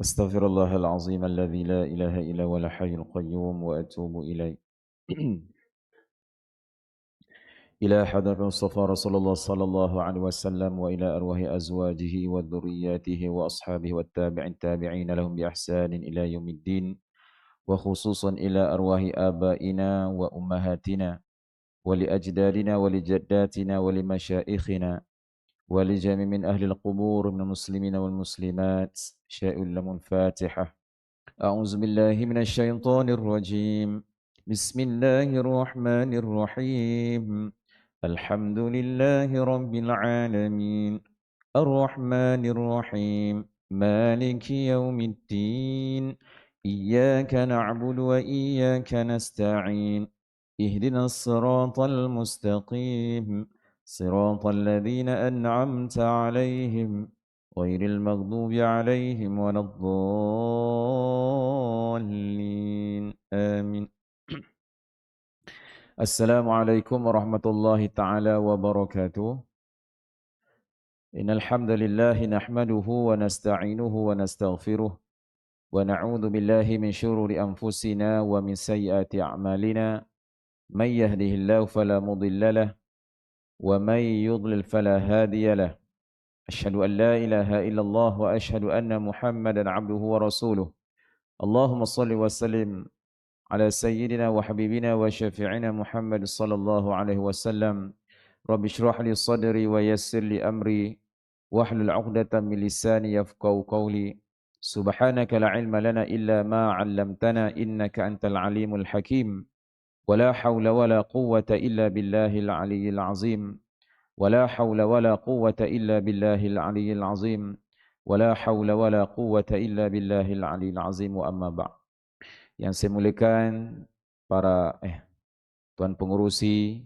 أستغفر الله العظيم الذي لا إله إلا هو الحي القيوم وأتوب إليه إلى حضرة المصطفى رسول الله صلى الله عليه وسلم وإلى أرواح أزواجه وذرياته وأصحابه التابعين لهم بإحسان إلى يوم الدين وخصوصا إلى أرواح آبائنا وأمهاتنا ولأجدادنا ولجداتنا ولمشائخنا ولجميع من أهل القبور من المسلمين والمسلمات شاء لهم الفاتحة. أعوذ بالله من الشيطان الرجيم. بسم الله الرحمن الرحيم. الحمد لله رب العالمين الرحمن الرحيم مالك يوم الدين إياك نعبد وإياك نستعين اهدنا الصراط المستقيم صراط الذين أنعمت عليهم غير المغضوب عليهم ولا الضالين آمين. Assalamualaikum warahmatullahi taala wabarakatuh. Innal hamdalillah nahmaduhu wa nasta'inuhu wa nastaghfiruh wa na'udzu billahi min shururi anfusina wa min sayyiati a'malina. May yahdihillahu fala mudilla lahu wa may yudlil fala hadiya lahu. Asyhadu an la ilaha illallah wa asyhadu anna Muhammadan 'abduhu wa rasuluh. Allahumma shalli wa sallim ala sayyidina wa habibina wa syafi'ina Muhammad sallallahu alaihi wasallam. Rabbi shrah li sadri wa yassir li amri wahlul 'uqdatam min lisani yafqahu qawli. Subhanaka la ilma lana illa ma 'allamtana innaka antal alimul hakim. Wala haula wala quwwata illa billahil aliyyil azim. Wala haula wala quwwata illa billahil aliyyil azim. Wala haula wala quwwata illa billahil aliyyil azim wa amma ba'd. Yang saya muliakan para tuan pengurusi,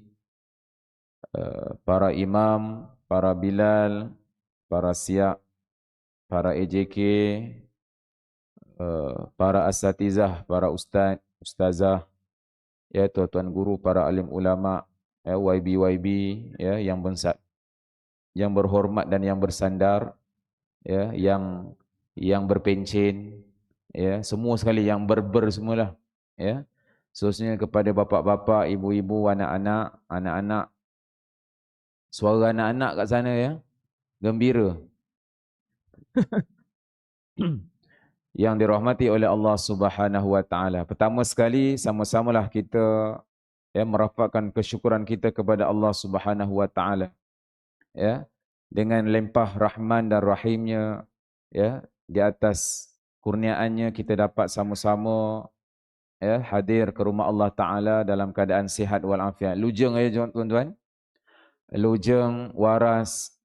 para imam, para bilal, para siap, para EJK, para asatizah, para ustaz, ustazah, ya tuan-tuan guru, para alim ulama, ya YB ya yang berhormat dan yang bersandar, ya yang berpencen, ya semua sekali yang berber semualah, ya. Khususnya kepada bapa-bapa, ibu-ibu, anak-anak, suara anak-anak kat sana ya, gembira. Yang dirahmati oleh Allah Subhanahu wa taala. Pertama sekali sama-samalah kita ya merafakkan kesyukuran kita kepada Allah Subhanahu wa taala. Ya, dengan limpah rahman dan rahimnya ya di atas kurniaannya kita dapat sama-sama ya hadir ke rumah Allah taala dalam keadaan sihat wal afiat. Lujeng aja tuan-tuan. Lujeng, waras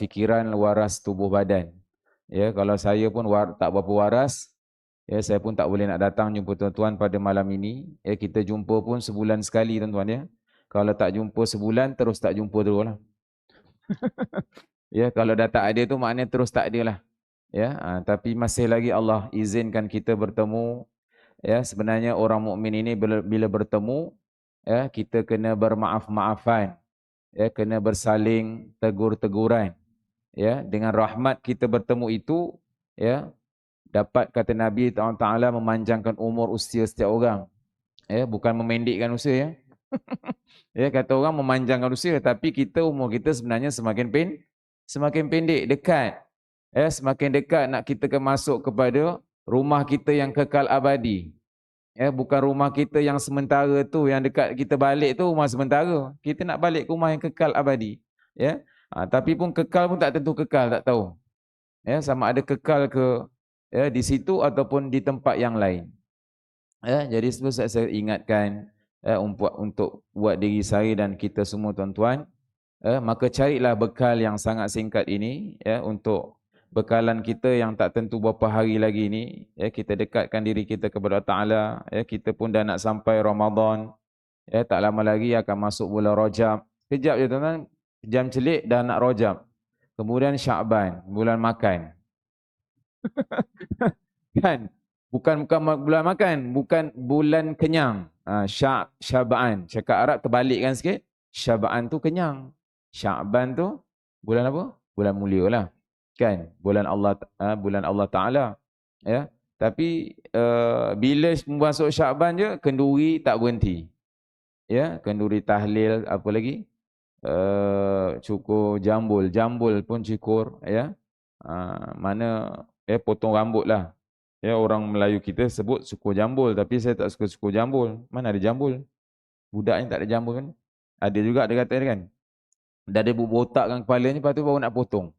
fikiran, waras tubuh badan. Ya, kalau saya pun tak berapa waras, ya saya pun tak boleh nak datang jumpa tuan-tuan pada malam ini. Ya, kita jumpa pun sebulan sekali tuan-tuan ya. Kalau tak jumpa sebulan terus tak jumpa teruslah. Ya, kalau dah tak ada tu maknanya terus tak ada lah. Ya, tapi masih lagi Allah izinkan kita bertemu. Ya, sebenarnya orang mukmin ini bila bertemu, ya kita kena bermaaf-maafan. Ya, kena bersaling tegur-teguran. Ya, dengan rahmat kita bertemu itu, ya, dapat kata Nabi Ta'ala memanjangkan umur usia setiap orang. Ya, bukan memendekkan usia ya. Ya, kata orang memanjangkan usia, tapi umur kita sebenarnya semakin pendek, dekat. Ya, semakin dekat nak kita masuk kepada rumah kita yang kekal abadi. Ya, bukan rumah kita yang sementara tu, yang dekat kita balik tu rumah sementara. Kita nak balik ke rumah yang kekal abadi. Ya. Tapi pun kekal pun tak tentu kekal, tak tahu. Ya, sama ada kekal ke ya di situ ataupun di tempat yang lain. Ya, jadi saya ingatkan untuk buat diri saya dan kita semua tuan-tuan, maka carilah bekal yang sangat singkat ini ya untuk bekalan kita yang tak tentu berapa hari lagi ni, ya kita dekatkan diri kita kepada Allah Taala, ya kita pun dah nak sampai Ramadan, ya tak lama lagi akan masuk bulan Rajab. Kejap je tuan-tuan, jam celik dah nak Rajab. Kemudian Syaban, bulan makan. Kan? Bukan bulan makan, bukan bulan kenyang. Syaban. Cakap Arab terbalikkan sikit. Syaban tu kenyang. Syaban tu bulan apa? Bulan mulia lah. kan, bulan Allah Taala, ya. Tapi bila masuk Syaban je kenduri tak berhenti, ya, kenduri tahlil, apa lagi, cukur jambul pun cukur, ya. Mana potong rambut lah, ya. Orang Melayu kita sebut cukur jambul, tapi saya tak suka cukur jambul. Mana ada jambul, budak ni tak ada jambul kan. Ada juga dia kata kan, dah ada botakkan kepalanya, lepas tu baru nak potong.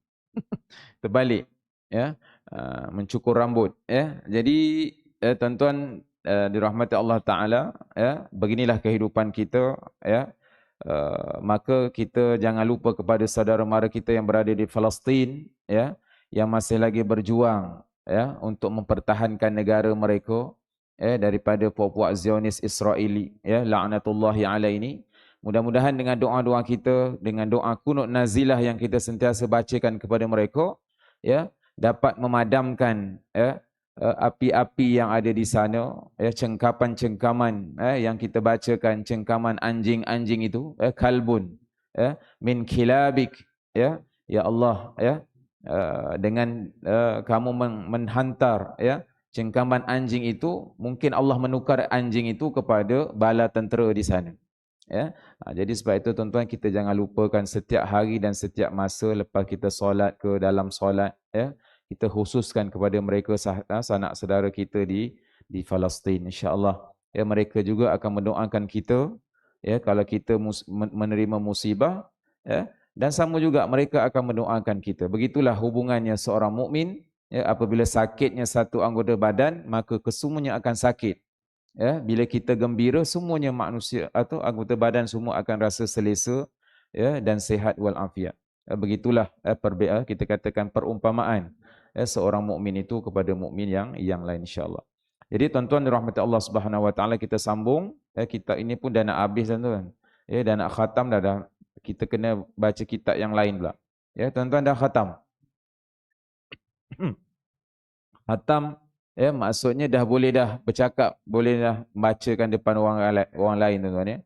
Terbalik, ya. Mencukur rambut, ya. Jadi tuan-tuan dirahmati Allah Taala, ya, beginilah kehidupan kita, ya. Maka kita jangan lupa kepada saudara mara kita yang berada di Palestin, ya, yang masih lagi berjuang, ya, untuk mempertahankan negara mereka, daripada puak-puak Zionis Israeli, ya, la'natullahi alaini. Mudah-mudahan dengan doa-doa kita, dengan doa kunut nazilah yang kita sentiasa bacakan kepada mereka, ya, dapat memadamkan, ya, api-api yang ada di sana, ya, cengkaman-cengkaman, yang kita bacakan, cengkaman anjing-anjing itu, kalbun, min kilabik, ya, ya Allah, ya, dengan kamu menghantar, ya, cengkaman anjing itu, mungkin Allah menukar anjing itu kepada bala tentera di sana. Ya, jadi sebab itu tuan-tuan, kita jangan lupakan setiap hari dan setiap masa lepas kita solat ke dalam solat, ya, kita khususkan kepada mereka sanak saudara kita di Palestin, insya-Allah. Ya, mereka juga akan mendoakan kita, ya, kalau kita menerima musibah, ya, dan sama juga mereka akan mendoakan kita. Begitulah hubungannya seorang mukmin, ya, apabila sakitnya satu anggota badan, maka kesemuanya akan sakit. Ya, bila kita gembira, semuanya manusia atau anggota badan semua akan rasa selesa, ya, dan sihat walafiat. Begitulah kita katakan perumpamaan, seorang mukmin itu kepada mukmin yang lain, insya-Allah. Jadi tuan-tuan dirahmati Allah Subhanahu Wa Taala, kita sambung. Kitab ini pun dah nak habis, tuan-tuan. Ya, dah nak khatam dah. Kita kena baca kitab yang lain pula. Ya, tuan-tuan dah khatam. Khatam, ya, maksudnya dah boleh dah bercakap, boleh dah bacakan depan orang lain, tuan-tuan, ya.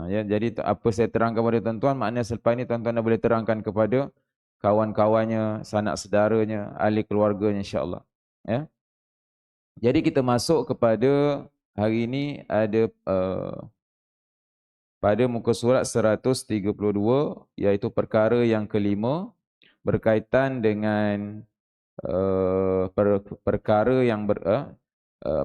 Ya, jadi apa saya terangkan kepada tuan-tuan, maknanya selepas ini tuan-tuan dah boleh terangkan kepada kawan-kawannya, sanak saudaranya, ahli keluarganya, insya-Allah. Ya. Jadi kita masuk kepada hari ini ada pada muka surat 132, iaitu perkara yang kelima berkaitan dengan perkara yang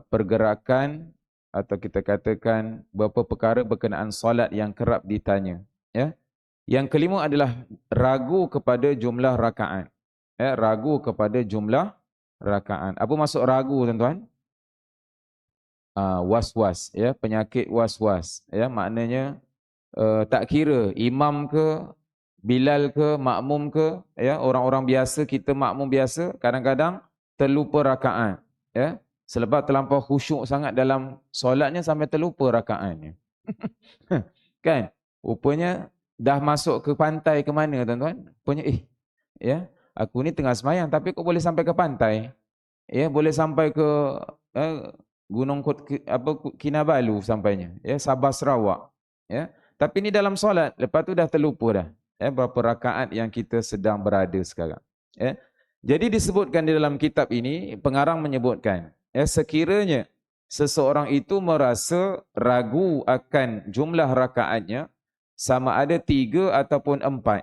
pergerakan, atau kita katakan beberapa perkara berkenaan solat yang kerap ditanya, ya. Yang kelima adalah ragu kepada jumlah rakaat, ya, ragu kepada jumlah rakaat. Apa maksud ragu, tuan-tuan? Was-was, ya, penyakit was-was, ya, maknanya tak kira imam ke, Bilal ke, makmum ke, ya, orang-orang biasa, kita makmum biasa, kadang-kadang terlupa rakaat, ya, selepas terlampau khusyuk sangat dalam solatnya sampai terlupa rakaatnya. Kan? Rupanya dah masuk ke pantai ke mana, tuan-tuan? Rupanya ya, aku ni tengah semayang tapi kok boleh sampai ke pantai? Ya, boleh sampai ke Gunung Kinabalu sampainya, ya, Sabah Sarawak, ya. Tapi ni dalam solat, lepas tu dah terlupa dah, ya, berapa rakaat yang kita sedang berada sekarang, ya. Jadi disebutkan di dalam kitab ini, pengarang menyebutkan, ya, sekiranya seseorang itu merasa ragu akan jumlah rakaatnya, sama ada 3 ataupun 4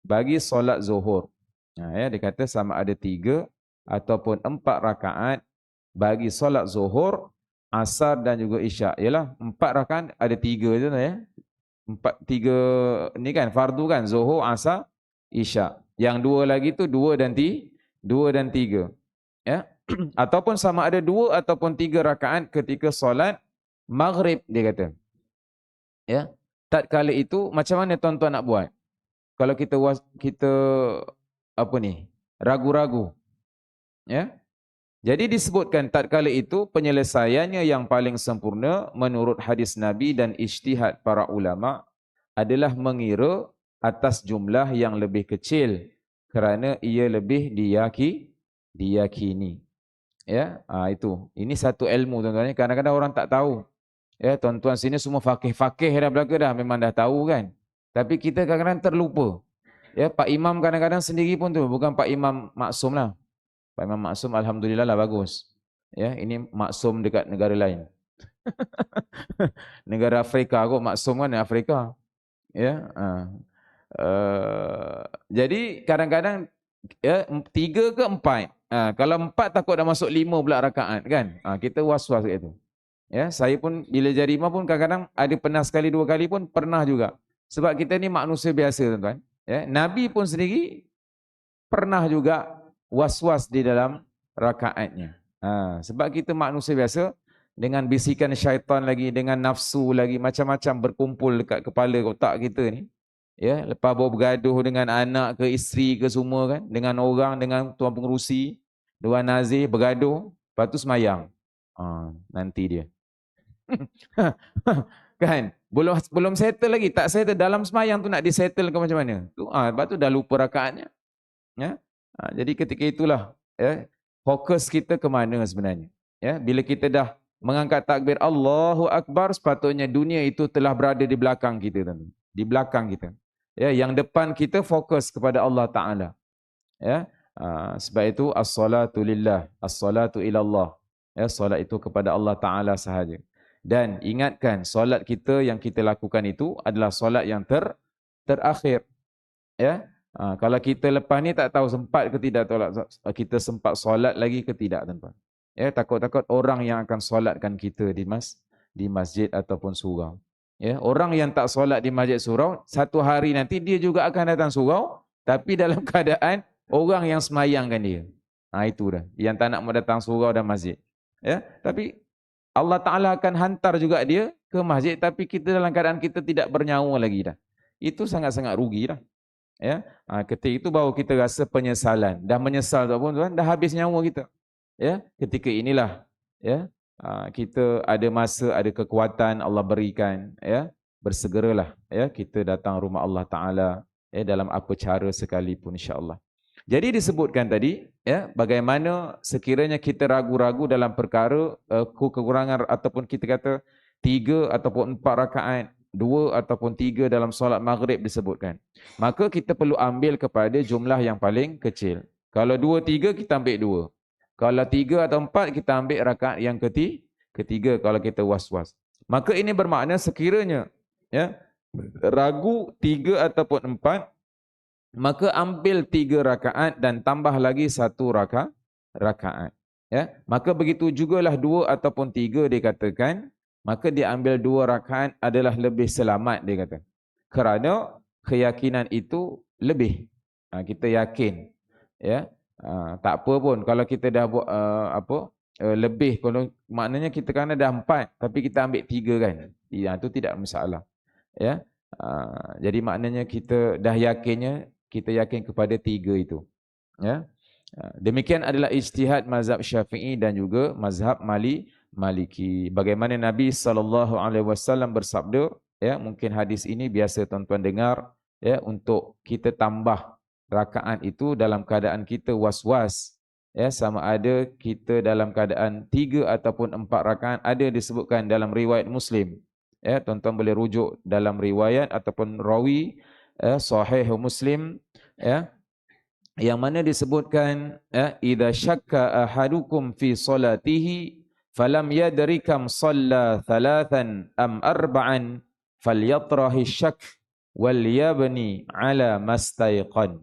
bagi solat zuhur. Ya, dia kata sama ada 3 ataupun 4 rakaat bagi solat zuhur, asar dan juga isyak. Yalah, 4 rakaat ada 3 je, ya. 3 ni kan fardu kan, zuhur, asar, isyak. Yang 2 lagi tu 2 dan 3. Ya. Ataupun sama ada 2 ataupun 3 rakaat ketika solat maghrib, dia kata. Ya. Tatkala itu macam mana tuan-tuan nak buat? Kalau kita ragu-ragu. Ya. Jadi disebutkan tatkala itu penyelesaiannya yang paling sempurna menurut hadis Nabi dan ijtihad para ulama adalah mengira atas jumlah yang lebih kecil kerana ia lebih diyakini. Ya, itu. Ini satu ilmu, tuan-tuan. Kadang-kadang orang tak tahu. Ya, tuan-tuan sini semua fakih-fakih dah belaka dah, memang dah tahu kan. Tapi kita kadang-kadang terlupa. Ya, Pak Imam kadang-kadang sendiri pun tu, bukan Pak Imam maksum lah. Pak Imam maksum alhamdulillah lah bagus. Ya, ini maksum dekat negara lain. Negara Afrika kok maksum kan Afrika. Ya, jadi kadang-kadang ya, 3 ke 4. Kalau 4 takut dah masuk 5 pula rakaat kan. Kita was-was kat itu. Ya, saya pun bila jadi imam pun kadang-kadang ada pernah sekali 2 kali pun pernah juga. Sebab kita ni manusia biasa tuan-tuan. Ya, Nabi pun sendiri pernah juga was-was di dalam rakaatnya. Sebab kita manusia biasa dengan bisikan syaitan lagi, dengan nafsu lagi, macam-macam berkumpul dekat kepala otak kita ni. Ya, lepas baru bergaduh dengan anak ke isteri ke semua kan, dengan orang, dengan tuan pengerusi, Dewan Nazir bergaduh, lepas tu semayang. Nanti dia. Kan? Belum settle lagi, tak settle dalam semayang tu nak disettle ke macam mana? Tu lepas tu dah lupa rakaatnya. Ya. Jadi ketika itulah ya, fokus kita ke mana sebenarnya. Ya, bila kita dah mengangkat takbir Allahu Akbar, sepatutnya dunia itu telah berada di belakang kita, di belakang kita. Ya, yang depan kita fokus kepada Allah Taala. Ya, sebab itu as-salatu lillah, as-salatu ilallah. Ya, solat itu kepada Allah Taala sahaja. Dan ingatkan, solat kita yang kita lakukan itu adalah solat yang terakhir. Ya, kalau kita lepas ni tak tahu sempat ke tidak kita sempat solat lagi ke tidak, tuan-tuan. Ya, takut-takut orang yang akan solatkan kita di masjid ataupun surau. Ya, orang yang tak solat di masjid surau, satu hari nanti dia juga akan datang surau, tapi dalam keadaan orang yang semayangkan dia. Itu dah. Yang tak nak mau datang surau dan masjid. Ya, tapi Allah Ta'ala akan hantar juga dia ke masjid, tapi kita dalam keadaan kita tidak bernyawa lagi dah. Itu sangat-sangat rugi dah. Ya, ketika itu baru kita rasa penyesalan. Dah menyesal tak pun, tuan, dah habis nyawa kita. Ya, ketika inilah ya, kita ada masa, ada kekuatan Allah berikan, ya, bersegeralah ya kita datang rumah Allah Taala ya dalam apa cara sekalipun insya-Allah. Jadi disebutkan tadi ya, bagaimana sekiranya kita ragu-ragu dalam perkara kekurangan ataupun kita kata 3 ataupun 4 rakaat, 2 ataupun 3 dalam solat maghrib disebutkan. Maka kita perlu ambil kepada jumlah yang paling kecil. Kalau 2 3 kita ambil 2. Kalau 3 atau 4 kita ambil rakaat yang ketiga kalau kita was-was. Maka ini bermakna sekiranya ya ragu 3 ataupun 4, maka ambil 3 rakaat dan tambah lagi 1 rakaat. Ya, maka begitu jugalah 2 ataupun 3 dikatakan, maka dia ambil 2 rakaat adalah lebih selamat dia kata. Kerana keyakinan itu lebih. Kita yakin. Ya, tak apa pun kalau kita dah buat lebih, kalau maknanya kita kan dah 4 tapi kita ambil 3 kan. Itu tidak masalah. Ya. Jadi maknanya kita dah yakinnya, kita yakin kepada 3 itu. Ya. Demikian adalah ijtihad mazhab Syafi'i dan juga mazhab Maliki. Bagaimana Nabi SAW bersabda, ya, mungkin hadis ini biasa tuan-tuan dengar, ya, untuk kita tambah rakaat itu dalam keadaan kita was-was, ya, sama ada kita dalam keadaan 3 ataupun 4 rakaat, ada disebutkan dalam riwayat Muslim. Ya, tuan-tuan boleh rujuk dalam riwayat ataupun rawi sahih Muslim, ya, yang mana disebutkan idza syakka ahadukum fi salatihi falam yadri kam shalla thalathan am arba'an falyatrahi syak wal yabni ala mastayqan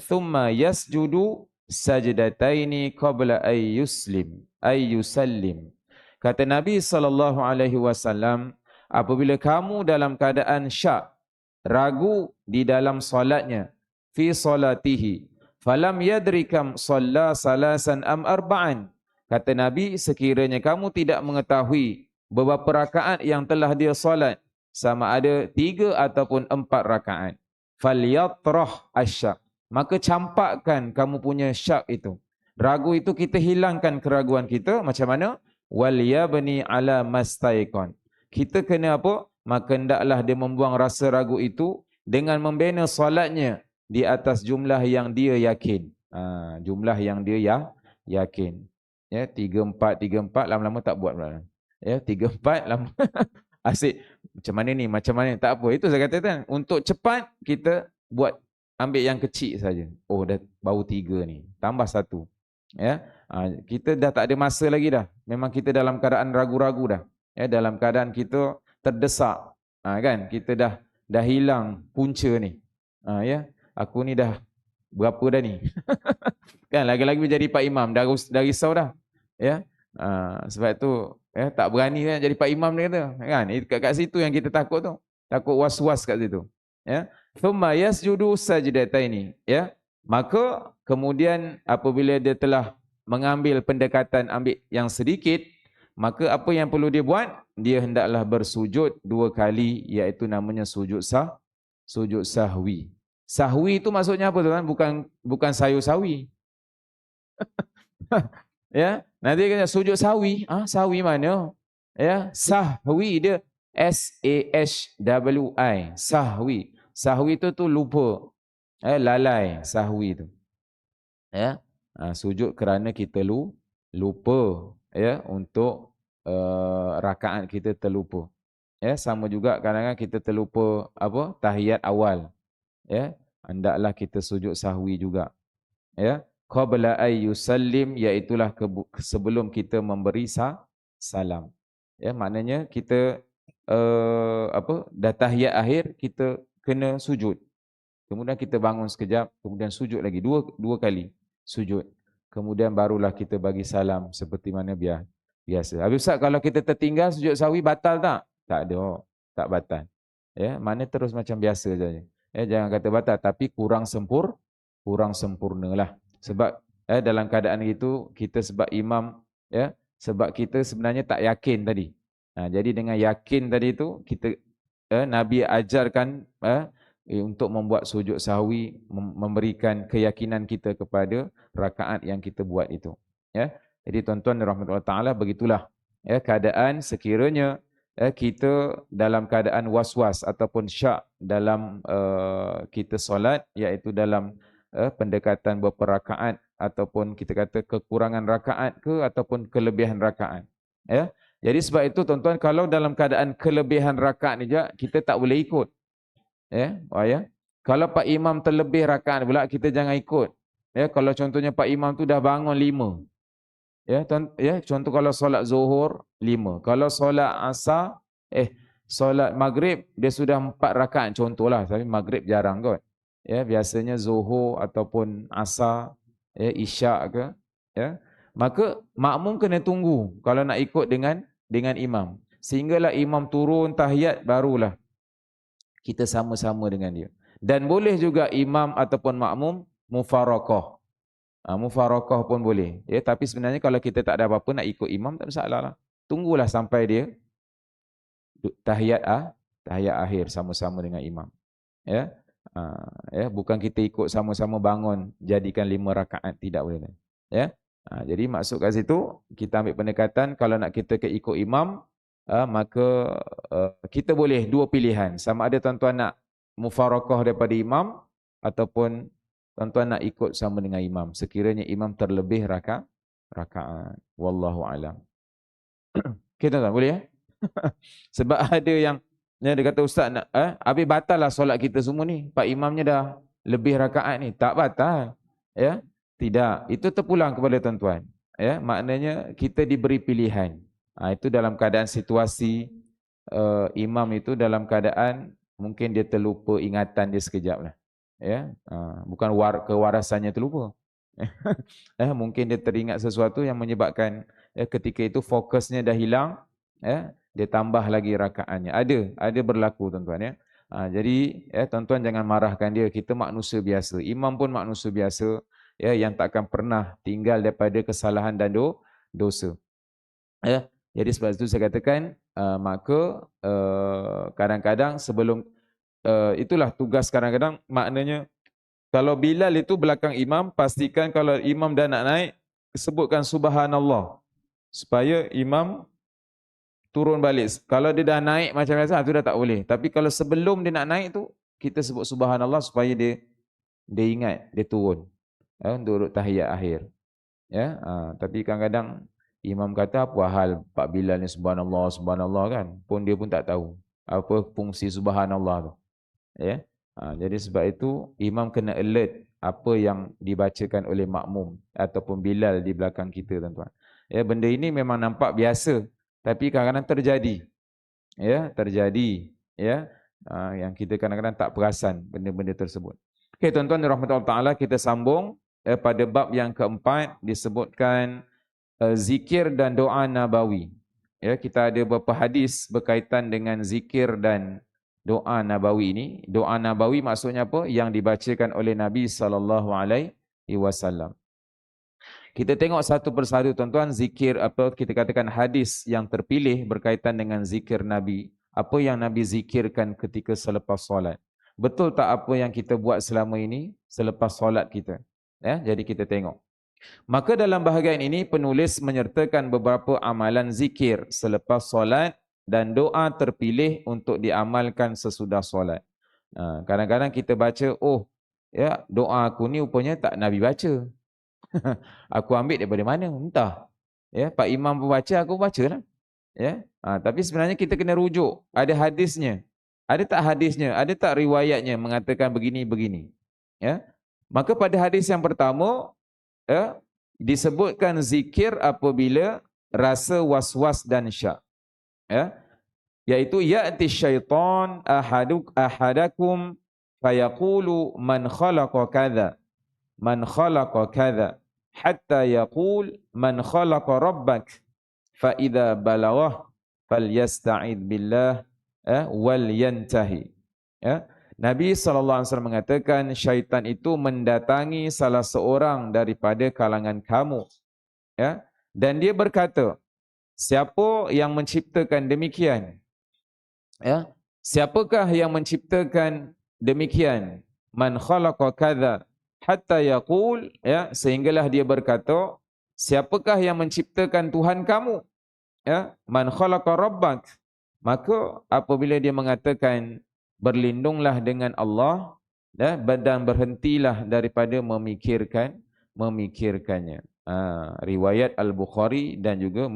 thumma yasjudu sajdataini qabla ay yusallim. Kata Nabi SAW, apabila kamu dalam keadaan syak, ragu di dalam solatnya, fi salatihi falam yadri kam shalla salasan am arba'an, kata Nabi, sekiranya kamu tidak mengetahui beberapa rakaat yang telah dia solat, sama ada 3 ataupun 4 rakaat, falyatrah asyak, maka campakkan kamu punya syak itu. Ragu itu kita hilangkan keraguan kita. Macam mana? Wal yabni ala mastaiqan. Kita kena apa? Maka hendaklah dia membuang rasa ragu itu dengan membina solatnya di atas jumlah yang dia yakin. Jumlah yang dia yakin. Ya, 3-4, lama-lama tak buat pula. Ya, 3-4 lama asyik. Macam mana ni? Tak apa. Itu saya kata kan. Untuk cepat kita buat ambil yang kecil saja. Oh, dah baru 3 ni. Tambah 1. Ya. Kita dah tak ada masa lagi dah. Memang kita dalam keadaan ragu-ragu dah. Ya, dalam keadaan kita terdesak. Kan? Kita dah hilang punca ni. Ya. Aku ni dah berapa dah ni? Kan lagi-lagi menjadi Pak Imam, dah risau dah. Ya. Sebab tu tak berani kan jadi Pak Imam dia kata. Kan? Kat situ yang kita takut tu. Takut was-was kat situ. Ya. Thumma yasjudu sajdataini. Ya. Maka kemudian apabila dia telah mengambil pendekatan ambil yang sedikit, maka apa yang perlu dia buat? Dia hendaklah bersujud 2 kali, iaitu namanya sujud sahwi. Sahwi itu maksudnya apa tuan? Bukan sayur sawi. Ya, nanti kena sujud sahwi. Sahwi mana? Ya, sahwi dia SAHWI. Sahwi. Sahwi itu tu lupa. Lalai sahwi itu. Ya. Sujud kerana kita lupa ya untuk rakaat kita terlupa. Ya, sama juga kadang-kadang kita terlupa apa? Tahiyat awal. Ya, hendaklah kita sujud sahwi juga. Ya, qabla ay yusallim, iaitulah sebelum kita memberi salam. Ya, maknanya kita dah tahiyat akhir kita kena sujud. Kemudian kita bangun sekejap, kemudian sujud lagi dua kali sujud. Kemudian barulah kita bagi salam seperti mana biasa. Habis Ustaz, kalau kita tertinggal sujud sahwi batal tak? Tak ada, tak batal. Ya, mana terus macam biasa saja. Jangan kata batal, tapi kurang sempurnalah. Sebab dalam keadaan itu kita sebab imam, sebab kita sebenarnya tak yakin tadi. Jadi dengan yakin tadi itu kita Nabi ajarkan untuk membuat sujud sahwi, memberikan keyakinan kita kepada rakaat yang kita buat itu. Ya. Jadi tuan-tuan rahmatullah taala, begitulah keadaan sekiranya kita dalam keadaan was-was ataupun syak dalam kita solat, iaitu dalam pendekatan berapa rakaat ataupun kita kata kekurangan rakaat ke ataupun kelebihan rakaat. Ya. Jadi sebab itu tuan-tuan, kalau dalam keadaan kelebihan rakaat ni juga kita tak boleh ikut. Ya. Kalau Pak Imam terlebih rakaat pula, kita jangan ikut. Ya, kalau contohnya Pak Imam tu dah bangun 5. Contoh kalau solat Zuhur 5. Kalau solat Asar, solat Maghrib dia sudah 4 rakaat contohlah, tapi Maghrib jarang kot. Ya, biasanya Zuhur ataupun Asar, Isyak ke, ya. Maka makmum kena tunggu kalau nak ikut dengan imam. Sehinggalah imam turun tahiyat barulah kita sama-sama dengan dia. Dan boleh juga imam ataupun makmum mufarakah. Mufarakah pun boleh. Ya, tapi sebenarnya kalau kita tak ada apa-apa nak ikut imam tak masalah lah. Tunggulah sampai dia tahiyat akhir sama-sama dengan imam. Ya. Bukan kita ikut sama-sama bangun jadikan 5 rakaat, tidak boleh. Ya. Jadi maksud kat situ kita ambil pendekatan kalau nak kita ikut imam, maka kita boleh 2 pilihan. Sama ada tuan-tuan nak mufarakah daripada imam ataupun tuan-tuan nak ikut sama dengan imam. Sekiranya imam terlebih rakaat. Wallahu alam. Okay tuan-tuan, boleh ya? Sebab ada yang dia kata ustaz nak habis batal lah solat kita semua ni. Pak imamnya dah lebih rakaat ni. Tak batal. Ya? Tidak. Itu terpulang kepada tuan-tuan. Ya, maknanya kita diberi pilihan. Itu dalam keadaan situasi imam itu dalam keadaan mungkin dia terlupa ingatan dia sekejap lah. Ya, bukan kewarasannya terlupa. Mungkin dia teringat sesuatu yang menyebabkan ketika itu fokusnya dah hilang, dia tambah lagi rakaatnya. Ada berlaku tuan-tuan ya. Jadi tuan-tuan jangan marahkan dia. Kita manusia biasa. Imam pun manusia biasa yang takkan pernah tinggal daripada kesalahan dan dosa. Jadi sebab itu saya katakan maka kadang-kadang sebelum itulah tugas kadang-kadang, maknanya kalau Bilal itu belakang imam, pastikan kalau imam dah nak naik sebutkan subhanallah supaya imam turun balik. Kalau dia dah naik macam biasa itu dah tak boleh. Tapi kalau sebelum dia nak naik tu kita sebut subhanallah supaya dia ingat dia turun untuk tahiyat akhir. Ya, tapi kadang-kadang imam kata apa hal Pak Bilal ni subhanallah kan, pun dia pun tak tahu apa fungsi subhanallah tu. Ya. Jadi sebab itu imam kena alert apa yang dibacakan oleh makmum ataupun Bilal di belakang kita, tuan-tuan. Ya, benda ini memang nampak biasa, tapi kadang-kadang terjadi. Ya, terjadi, ya. Yang kita kadang-kadang tak perasan benda-benda tersebut. Okey, tuan-tuan dirahmati Allah Taala, kita sambung pada bab yang keempat disebutkan zikir dan doa nabawi. Ya, kita ada beberapa hadis berkaitan dengan zikir dan doa nabawi ini. Doa nabawi maksudnya apa? Yang dibacakan oleh Nabi SAW. Kita tengok satu persatu, tuan-tuan, zikir apa kita katakan hadis yang terpilih berkaitan dengan zikir Nabi. Apa yang Nabi zikirkan ketika selepas solat. Betul tak apa yang kita buat selama ini selepas solat kita? Ya, jadi kita tengok. Maka dalam bahagian ini penulis menyertakan beberapa amalan zikir selepas solat dan doa terpilih untuk diamalkan sesudah solat. Kadang-kadang kita baca, oh, ya, doa aku ni rupanya tak Nabi baca. Aku ambil daripada mana? Entah. Ya, Pak Imam pun baca, aku bacalah. Ya, tapi sebenarnya kita kena rujuk. Ada hadisnya. Ada tak hadisnya? Ada tak riwayatnya mengatakan begini-begini? Ya. Maka pada hadis yang pertama, ya, disebutkan zikir apabila rasa was-was dan syak. Ya. Iaitu ya'ti syaitan ahadakum fayaqulu man khalaqa kadza. Man khalaqa kadza. Hatta yaqul man khalaqa rabbak. Fa idza balaghah falyasta'id billah wal yantahi. Ya. Nabi SAW mengatakan syaitan itu mendatangi salah seorang daripada kalangan kamu. Ya. Dan dia berkata, siapa yang menciptakan demikian? Ya. Siapakah yang menciptakan demikian? Man khalaqa kadza hatta yaqul, ya, sehinggalah dia berkata, siapakah yang menciptakan Tuhan kamu? Ya, man khalaqa rabbak. Maka apabila dia mengatakan berlindunglah dengan Allah, ya, dan berhentilah daripada memikirkannya. Riwayat Al-Bukhari dan juga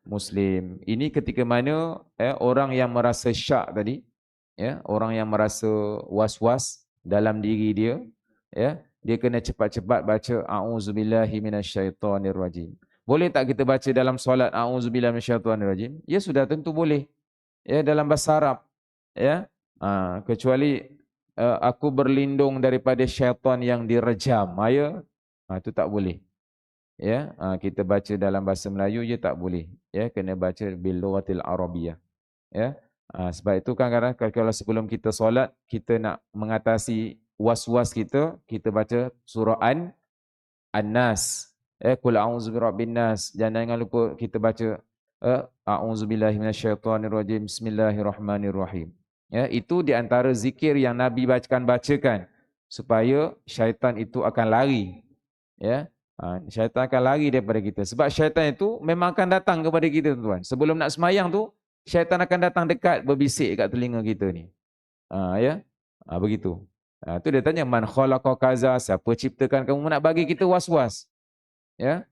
Muslim. Ini ketika mana orang yang merasa syak tadi, ya, orang yang merasa was-was dalam diri dia, ya, dia kena cepat-cepat baca a'udzubillahi minasyaitonirrajim. Boleh tak kita baca dalam solat a'udzubillahi minasyaitonirrajim? Ya, sudah tentu boleh. Ya, dalam bahasa Arab. Ya. Kecuali aku berlindung daripada syaitan yang direjam. Ya. Itu tak boleh. Ya, kita baca dalam bahasa Melayu je tak boleh. Ya, kena baca bil lughatil arabiyah. Ya. Sebab itu kadang-kadang kalau sebelum kita solat, kita nak mengatasi was-was kita, kita baca surah An-Nas. Qul a'udzu birabbin nas. Jangan lupa kita baca a'udzubillahi minasyaitonirrajim. Bismillahirrahmanirrahim. Ya, itu di antara zikir yang Nabi bacakan supaya syaitan itu akan lari. Ya. Syaitan akan lari daripada kita. Sebab syaitan itu memang akan datang kepada kita, tuan. Sebelum nak semayang tu, syaitan akan datang dekat berbisik kat telinga kita ni. Ya. Begitu. Tu dia tanya, man khalaqa kaza, siapa ciptakan kamu, nak bagi kita was-was. Ya.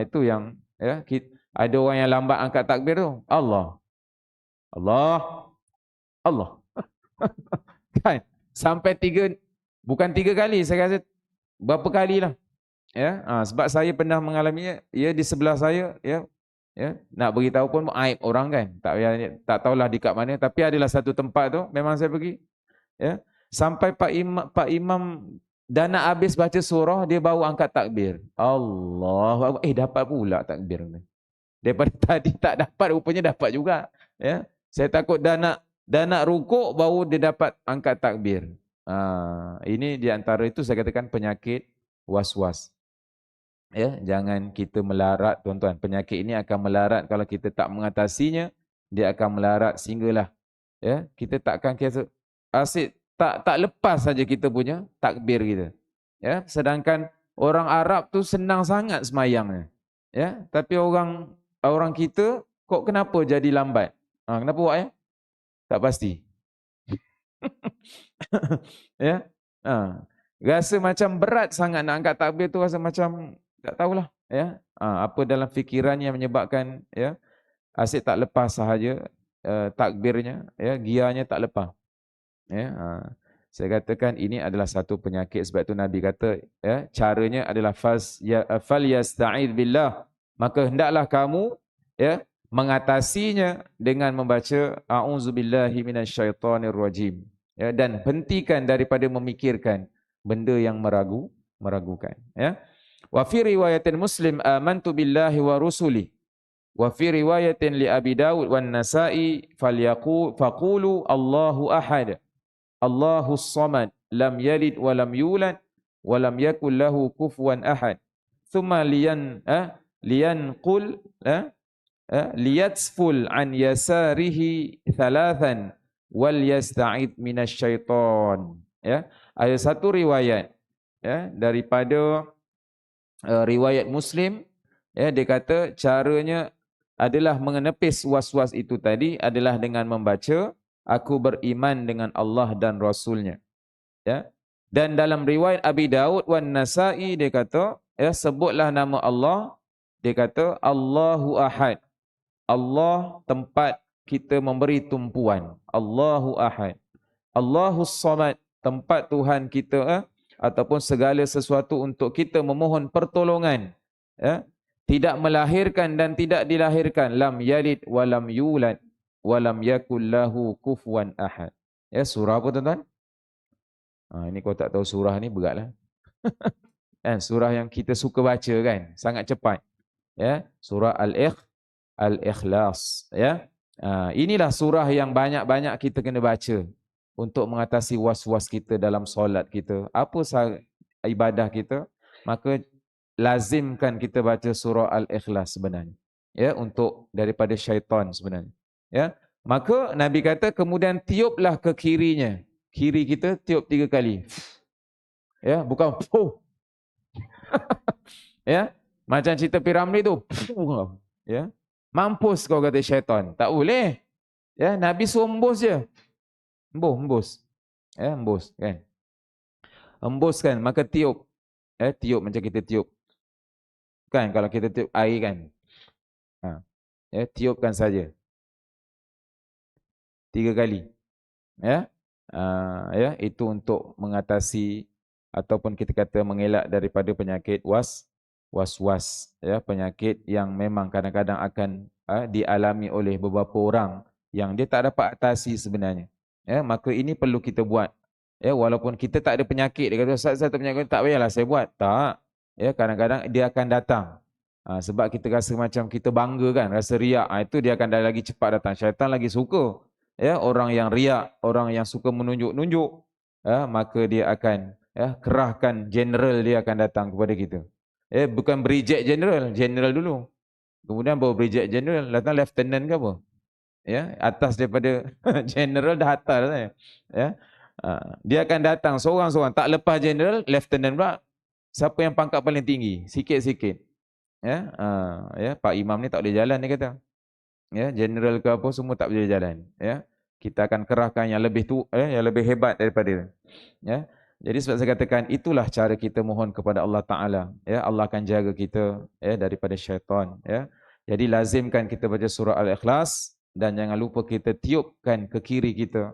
Itu yang, ya, ada orang yang lambat angkat takbir tu. Allah. Kan? Sampai bukan 3 kali, saya rasa berapa kalilah. Ya, sebab saya pernah mengalaminya, ya, di sebelah saya, ya, nak beritahu pun aib orang kan. Tak tahulah di kat mana, tapi adalah satu tempat tu memang saya pergi. Ya. Sampai Pak Imam dah nak habis baca surah, dia baru angkat takbir. Allah, dapat pula takbir ni. Daripada tadi tak dapat, rupanya dapat juga. Ya. Saya takut dah nak rukuk baru dia dapat angkat takbir. Ini di antara itu saya katakan penyakit was-was. Ya, jangan kita melarat, tuan-tuan. Penyakit ini akan melarat kalau kita tak mengatasinya, dia akan melarat sehinggalah, ya, kita takkan asyik tak lepas saja kita punya takbir kita. Ya, sedangkan orang Arab tu senang sangat semayangnya. Ya, tapi orang kita kok kenapa jadi lambat? Kenapa buat ya? Tak pasti. Ya. Rasa macam berat sangat nak angkat takbir tu, rasa macam tak tahulah, ya. Apa dalam fikirannya menyebabkan, ya, asyik tak lepas sahaja takbirnya, ya, gianya tak lepas. Ya. Saya katakan ini adalah satu penyakit, sebab itu Nabi kata, ya, caranya adalah fal yasta'id billah. Maka hendaklah kamu, ya, mengatasinya dengan membaca a'udzubillahi minasyaitonir rajim. Ya, dan hentikan daripada memikirkan benda yang meragukan, ya. Wa fi riwayatin Muslim amantu billahi wa rusuli. Wa fi riwayatin li Abi Dawud wan Nasa'i faqulu Allahu ahad. Allahus samad, lam yalid wa lam yulad wa lam yakul lahu kufuwan ahad. Thumma liyanqul liyatsful an yasarihi thalathan wal yasta'id minasyaiton. Ya, ada satu riwayat, ya, daripada riwayat Muslim, ya, dia kata caranya adalah mengenepis was-was itu tadi adalah dengan membaca aku beriman dengan Allah dan Rasulnya. Ya. Dan dalam riwayat Abi Daud wan Nasa'i dia kata, ya, sebutlah nama Allah, dia kata Allahu Ahad. Allah tempat kita memberi tumpuan. Allahu Ahad. Allahus Samad, tempat Tuhan kita ataupun segala sesuatu untuk kita memohon pertolongan. Ya. Tidak melahirkan dan tidak dilahirkan. Lam yalid wa lam yulad wa lam yakul lahu kufuwan ahad. Ya, surah apa tuan-tuan? Ini kalau tak tahu surah ni beratlah. Surah yang kita suka baca kan, sangat cepat. Ya, surah Al-Ikhlas, ya. Inilah surah yang banyak-banyak kita kena baca untuk mengatasi was-was kita dalam solat kita. Apa ibadah kita, maka lazimkan kita baca surah Al-Ikhlas sebenarnya. Ya, untuk daripada syaitan sebenarnya. Ya. Maka Nabi kata kemudian tiuplah ke kirinya. Kiri kita tiup 3 kali. Ya, bukan fuh. Ya, macam cerita Piramli tu. Ya. Mampus kau kata syaitan. Tak boleh. Ya, Nabi suruh embus je. Embus. Ya, embus kan. Embus kan, maka tiup. Tiup macam kita tiup. Kan kalau kita tiup air kan. Ya, tiupkan saja. 3 kali. Ya. Ya, itu untuk mengatasi ataupun kita kata mengelak daripada penyakit was-was, ya, penyakit yang memang kadang-kadang akan dialami oleh beberapa orang yang dia tak dapat atasi sebenarnya. Ya, maka ini perlu kita buat. Ya, walaupun kita tak ada penyakit, dia kata Ustaz saya tak penyakit, tak payahlah saya buat. Tak. Ya, kadang-kadang dia akan datang. Sebab kita rasa macam kita bangga kan, rasa riak. Itu dia akan lagi cepat datang. Syaitan lagi suka. Ya, orang yang riak, orang yang suka menunjuk-nunjuk, ya, maka dia akan, ya, kerahkan general dia akan datang kepada kita. Bukan brigadier general dulu. Kemudian baru brigadier general, datang lieutenant ke apa? Ya, atas daripada general dah atas dah. Ya. Dia akan datang seorang-seorang, tak lepas general, lieutenant pula. Siapa yang pangkat paling tinggi? Sikit-sikit. Ya, ya, Pak Imam ni tak boleh jalan dia kata. Ya, general ke apa semua tak boleh jalan. Ya, kita akan kerahkan yang lebih yang lebih hebat daripada. Ya, jadi sebab saya katakan itulah cara kita mohon kepada Allah Taala. Ya, Allah akan jaga kita, ya, daripada syaitan. Ya, jadi lazimkan kita baca surah Al-Ikhlas dan jangan lupa kita tiupkan ke kiri kita.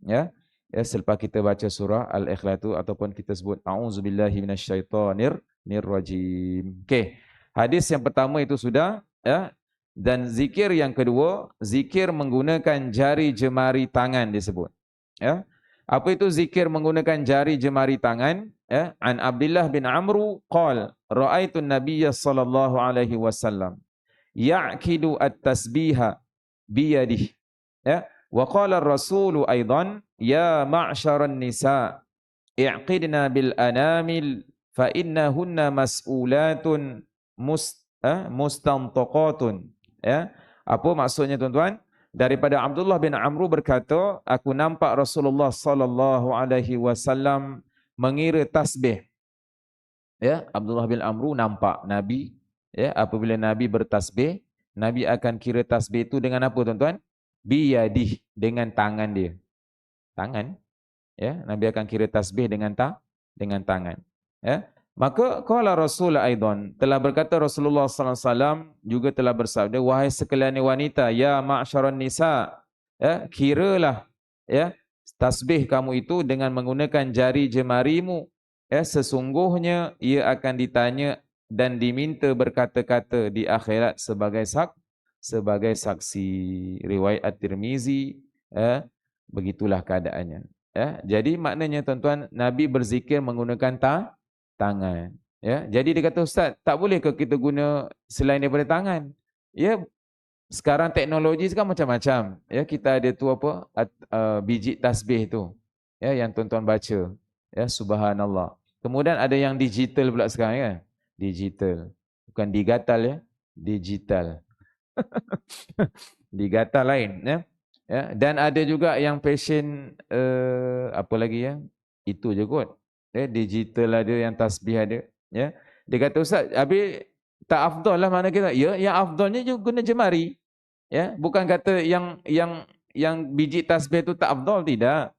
Ya, ya, selepas kita baca surah Al-Ikhlas itu ataupun kita sebut A'udzubillahi minasyaitonir rajim. Okey, hadis yang pertama itu sudah, ya. Dan zikir yang kedua, zikir menggunakan jari jemari tangan disebut. Ya. Apa itu zikir menggunakan jari jemari tangan? Ya. An Abdullah bin Amru qala ra'aitu an-nabiyya sallallahu alaihi wasallam ya'kidu at-tasbiha bi yadihi. Ya. Wa qala ar-rasul aidan ya ma'syaran nisa i'qidna bil anamil fa innahunna mas'ulatun mustantaqatun. Ya, apa maksudnya tuan-tuan? Daripada Abdullah bin Amru berkata, aku nampak Rasulullah sallallahu alaihi wasallam mengira tasbih. Ya, Abdullah bin Amru nampak Nabi, ya, apabila Nabi bertasbih, Nabi akan kira tasbih itu dengan apa tuan-tuan? Biyadih, dengan tangan dia. Tangan. Ya, Nabi akan kira tasbih dengan tangan. Ya. Maka qala Rasul aidan, telah berkata Rasulullah sallallahu alaihi wasallam juga telah bersabda, wahai sekalian wanita, ya ma'syaran nisa, ya, kiralah, ya, tasbih kamu itu dengan menggunakan jari jemarimu, sesungguhnya ia akan ditanya dan diminta berkata-kata di akhirat sebagai saksi. Riwayat At-Tirmizi, begitulah keadaannya. Jadi maknanya tuan-tuan, Nabi berzikir menggunakan tangan. Jadi dia kata, Ustaz, tak boleh ke kita guna selain daripada tangan? Sekarang teknologi sekarang macam-macam. Kita ada tu apa? Biji tasbih tu. Yang tuan-tuan baca. Subhanallah. Kemudian ada yang digital pula sekarang kan? Digital. Bukan digatal digital. Digatal lain Dan ada juga yang passion apa lagi itu je kot. Digital ada, yang tasbih ada. Dia kata, Ustaz, habis tak afdal lah mana kita? Yang afdalnya juga guna jemari. Bukan kata yang biji tasbih itu tak afdal, tidak.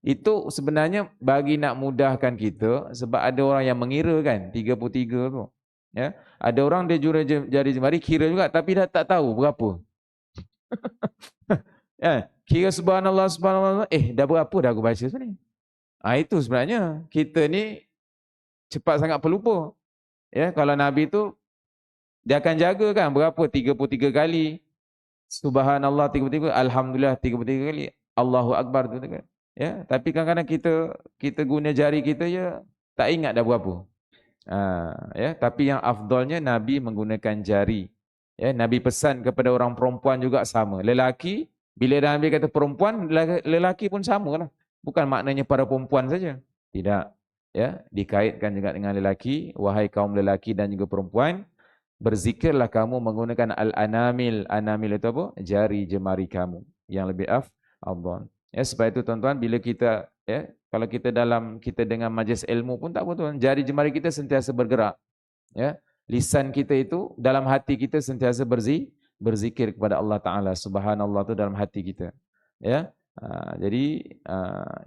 Itu sebenarnya bagi nak mudahkan kita, sebab ada orang yang mengira kan 33 tu. Ada orang dia jura jari jemari kira juga tapi dah tak tahu berapa. Kira subhanallah subhanallah, dah berapa dah aku baca sebenarnya. Itu sebenarnya kita ni cepat sangat pelupa. Kalau Nabi tu dia akan jaga kan berapa, 33 kali. Subhanallah 33, alhamdulillah 33 kali, Allahu akbar 33 kali. Tapi kadang-kadang kita guna jari kita tak ingat dah berapa. Tapi yang afdalnya Nabi menggunakan jari. Nabi pesan kepada orang perempuan juga sama. Lelaki, bila Nabi kata perempuan, lelaki pun samalah. Bukan maknanya para perempuan saja. Tidak. Dikaitkan juga dengan lelaki. Wahai kaum lelaki dan juga perempuan, berzikirlah kamu menggunakan al-anamil. Anamil itu apa? Jari jemari kamu. Yang lebih afdal. Sebab itu tuan-tuan, bila kita kalau kita dengan majlis ilmu pun tak apa tuan, jari jemari kita sentiasa bergerak. Lisan kita itu dalam hati kita sentiasa berzikir kepada Allah Taala. Subhanallah tu dalam hati kita. Jadi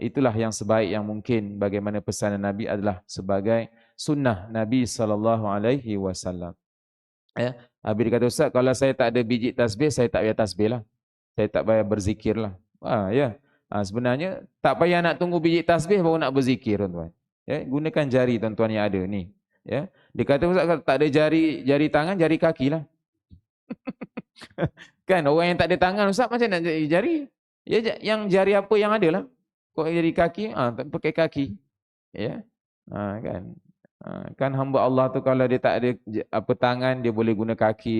itulah yang sebaik yang mungkin, bagaimana pesanan Nabi adalah sebagai sunnah Nabi SAW. Habis dia kata, Ustaz, kalau saya tak ada biji tasbih, saya tak payah tasbih lah. Saya tak payah berzikir lah. Sebenarnya tak payah nak tunggu biji tasbih baru nak berzikir, tuan-tuan. Gunakan jari tuan-tuan yang ada ni. Dia kata, Ustaz, kalau tak ada jari tangan, jari kaki lah. Kan orang yang tak ada tangan, Ustaz, macam nak jari? Yang jari apa yang ada lah. Kau jari kaki, pakai kaki. Kan. Kan hamba Allah tu kalau dia tak ada apa tangan, dia boleh guna kaki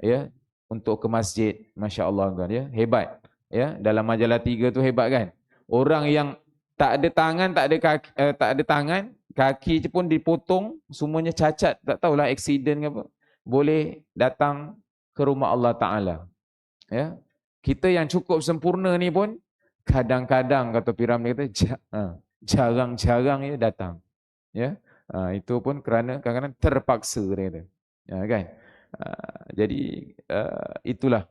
dia untuk ke masjid. Masya-Allah kan, hebat. Dalam majalah 3 tu hebat kan. Orang yang tak ada tangan, tak ada tangan, kaki pun dipotong, semuanya cacat, tak tahulah aksiden ke apa, boleh datang ke rumah Allah Taala. Kita yang cukup sempurna ni pun kadang-kadang, kata Piramli kata, jarang-jarang datang. Itu pun kerana kadang-kadang terpaksa dia kata. Kan? Jadi itulah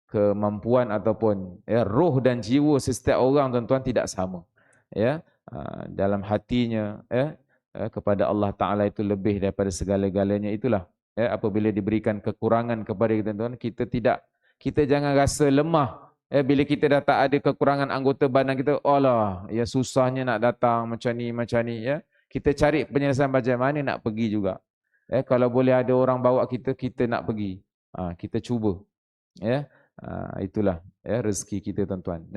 kemampuan ataupun roh dan jiwa setiap orang, tuan-tuan, tidak sama. Dalam hatinya kepada Allah Taala itu lebih daripada segala-galanya. Itulah apabila diberikan kekurangan kepada kita, tuan-tuan, kita jangan rasa lemah. Bila kita dah tak ada kekurangan anggota badan kita, Allah, susahnya nak datang macam ni. Kita cari penyelesaian macam mana nak pergi juga. Kalau boleh ada orang bawa kita nak pergi. Kita cuba. Itulah rezeki kita, tuan-tuan.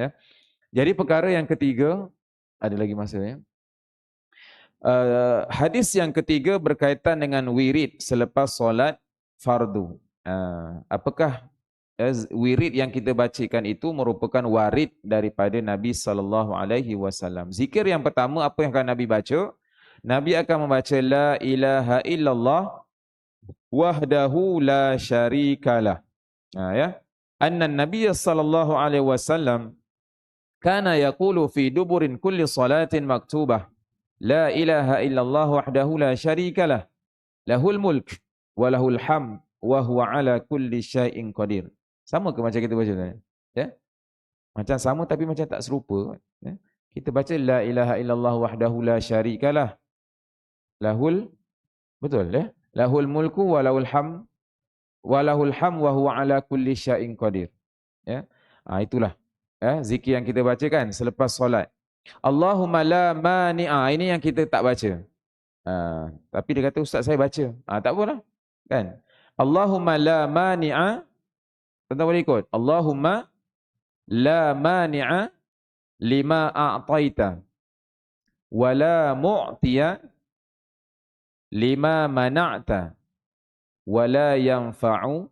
Jadi perkara yang ketiga, ada lagi masa hadis yang ketiga berkaitan dengan wirid selepas solat fardu. Apakah wirid yang kita bacakan itu merupakan warid daripada Nabi SAW. Zikir yang pertama, apa yang akan Nabi baca? Nabi akan membaca la ilaha illallah wahdahu la syarikalah. Anna Nabi sallallahu alaihi wasallam kana yaqulu fi duburin kulli salatin maktubah la ilaha illallah wahdahu la syarikalah lahul mulk wa lahul hamd wa huwa ala kulli syai'in qadir. Sama ke macam kita baca tadi? Macam sama tapi macam tak serupa. Kita baca la ilaha illallah wahdahu la syarikalah lahul, betul lahul mulku wa lahul ham wa huwa ala kulli syai'in qadir. Itulah zikir yang kita baca kan selepas solat. Allahumma la mani'a, ini yang kita tak baca. Tapi dia kata ustaz saya baca. Tak apalah. Kan? Allahumma la mani'a, tuan-tuan boleh ikut. Allahumma la mani'a lima a'taita wa la mu'tiya lima mana'ta wa la yanfa'u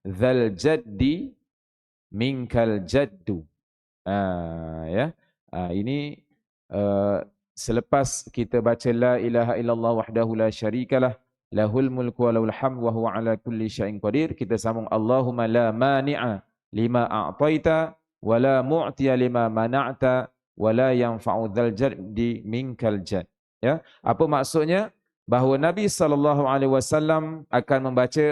dzal jaddi minkal jaddu. Ya. Ini selepas kita baca la ilaha illallah wahdahu la syarikalah lahul mulku wa lahul hamd wa huwa ala kulli syai'in qadir, kita sambung Allahumma la mani'a lima a'taita wa la mu'tiya lima mana'ta wa la yanfa'u dzal jaddi minkal jadd. Ya, apa maksudnya? Bahawa Nabi SAW akan membaca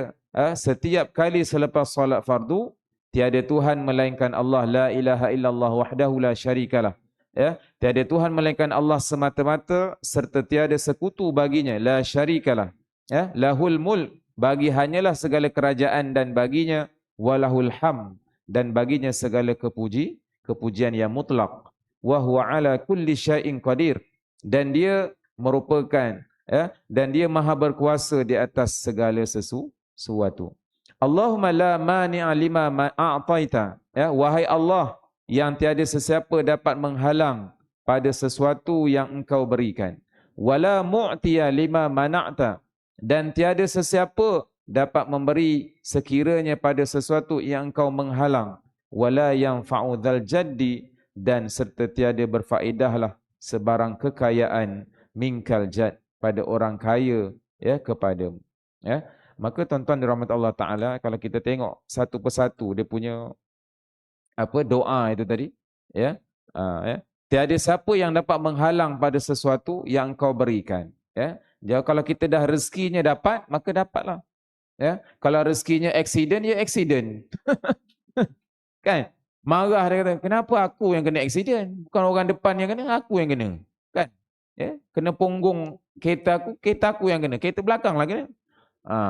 setiap kali selepas solat fardu, tiada Tuhan melainkan Allah, la ilaha illallah wahdahu la syarikalah. Ya, tiada Tuhan melainkan Allah semata-mata serta tiada sekutu baginya, la syarikalah. Ya, lahul mulk, bagi hanyalah segala kerajaan dan baginya walahul ham, dan baginya segala kepujian yang mutlak. Wa huwa ala kulli syai'in qadir, dan dia merupakan dan dia maha berkuasa di atas segala sesuatu. Allahumma la mani'a lima a'taita, ya, wahai Allah yang tiada sesiapa dapat menghalang pada sesuatu yang engkau berikan. Wala mu'tiya lima mana'ta, dan tiada sesiapa dapat memberi sekiranya pada sesuatu yang engkau menghalang. Wala yanfa'u dzal jaddi, dan serta tiada berfaedahlah sebarang kekayaan minkal jadd, pada orang kaya, ya, kepadamu. Ya. Maka tuan-tuan dirahmati Allah Ta'ala, kalau kita tengok satu persatu dia punya doa itu tadi, ya, ya, tiada siapa yang dapat menghalang pada sesuatu yang engkau berikan. Ya. Jadi kalau kita dah rezekinya dapat, maka dapatlah. Ya. Kalau rezekinya accident, ya accident. Kan? Marah dia kata, kenapa aku yang kena accident? Bukan orang depan yang kena, aku yang kena. Kan? Ya. Kena punggung kereta aku yang kena. Kereta belakang lah kena.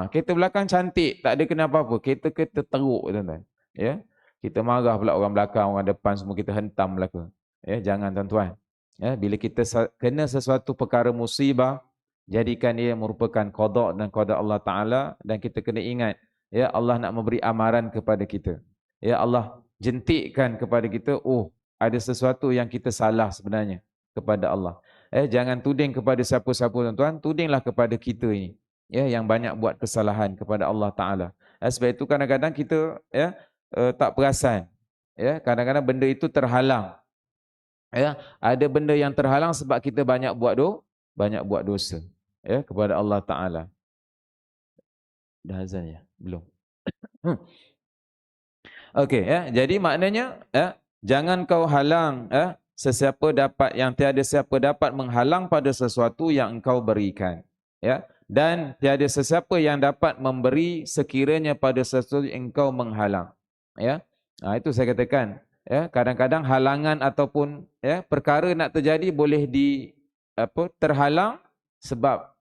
Kereta belakang cantik, tak ada kena apa-apa. Kereta teruk, tuan-tuan. Ya. Kita marah pula orang belakang, orang depan semua kita hentam belaka. Ya, jangan tuan-tuan. Ya, bila kita kena sesuatu perkara musibah, jadikan ia merupakan qada dan qada Allah Taala, dan kita kena ingat, ya, Allah nak memberi amaran kepada kita. Ya, Allah jentikkan kepada kita, ada sesuatu yang kita salah sebenarnya kepada Allah. Jangan tuding kepada siapa-siapa tuan-tuan, tudinglah kepada kita ini. Ya, yang banyak buat kesalahan kepada Allah Taala. Sebab itu kadang-kadang kita, ya, tak perasan. Ya, kadang-kadang benda itu terhalang. Ya, ada benda yang terhalang sebab kita banyak buat dosa, ya, kepada Allah Taala. Dah azan ya? Belum. Okey, ya. Jadi maknanya, ya, jangan kau halang, ya, sesiapa dapat, yang tiada siapa dapat menghalang pada sesuatu yang engkau berikan. Ya. Dan tiada sesiapa yang dapat memberi sekiranya pada sesuatu yang engkau menghalang. Ya, itu saya katakan. Ya, kadang-kadang halangan ataupun, ya, perkara nak terjadi boleh terhalang sebab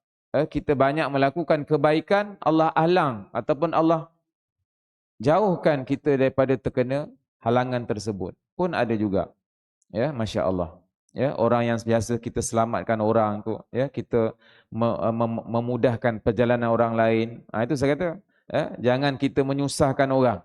kita banyak melakukan kebaikan, Allah halang ataupun Allah jauhkan kita daripada terkena halangan tersebut. Pun ada juga. Ya, masya-Allah. Ya, orang yang biasa kita selamatkan orang tu, ya, kita memudahkan perjalanan orang lain. Itu saya kata, ya, jangan kita menyusahkan orang.